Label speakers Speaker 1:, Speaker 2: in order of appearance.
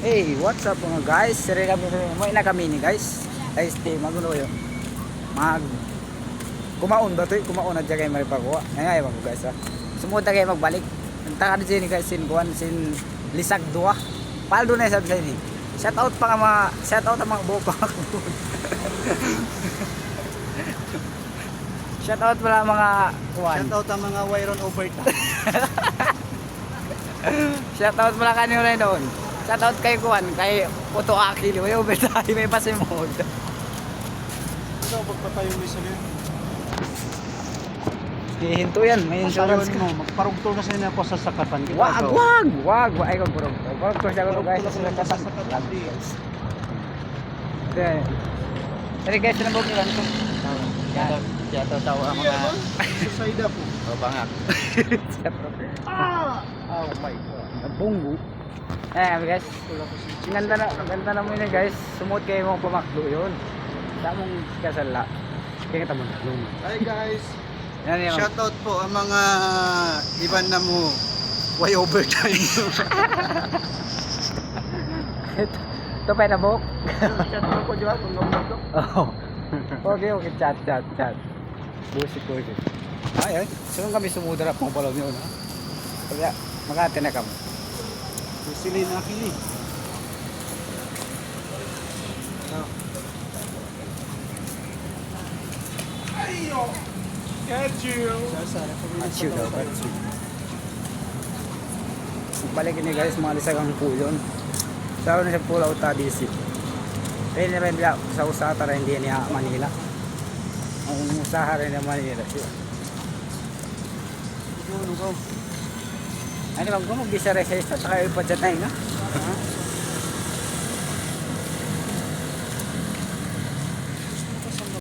Speaker 1: Hey, what's up mga guys? Siri kami mo na kami ni guys. Guys, magulo yo. Mag kumaon ba to? Kumaon na jagay mari pagkuha. Ngay mga guys ha. Sumod na kayo magbalik. Nagtaka din ni guys sin kuan sin lisag duwa. Paldo na sabi sa ini. Shout out pa mga shout out ang mga bopa. Shout out pala mga kuan.
Speaker 2: Shout out ang mga Wyron Overta.
Speaker 1: Shout out pala kanyo rin doon. Shout out kay kuan kay Puto Akil. May overtime may pasimod.
Speaker 2: Ito pagpatayo mo isa niya.
Speaker 1: Hihinto yan, may insurance ka.
Speaker 2: Mo, magparugtol kasi na ako sa sakatan.
Speaker 1: Wag, ay kong burog. Burog ko siya ko guys sa
Speaker 2: sakatan.
Speaker 1: Jadi guys, sinabog nila ito.
Speaker 2: Yata tawa ang mga suicide po.
Speaker 1: Oh, bangak.
Speaker 2: Oh my god.
Speaker 1: Nabunggo. Guys, ganda na mo yun guys. Sumot kayo mong pamakdo yun. Damong kasala. Kaya kita mo na.
Speaker 2: Hi guys.
Speaker 1: Yan.
Speaker 2: Shout out po ang mga iban na mo. Way overtime.
Speaker 1: Ito pa na bok.
Speaker 2: Chat ko diwa kung gamot.
Speaker 1: Oh. Okay, chat. Busit. Ay. Saan kami sumudara pang palaw niyo na? Kaya makate na kamo.
Speaker 2: Sili na kini. Ayo. Catch you.
Speaker 1: Achieve daw. Balik ini guys, mga lisagang puyon. Sa na siya pula uta DC. Kaya na rin niya sa usata rin hindi niya Manila. Ang usaha rin niya Manila siya. Ano bang gumag bisa rin sa isa, saka ipadyat na yun ha?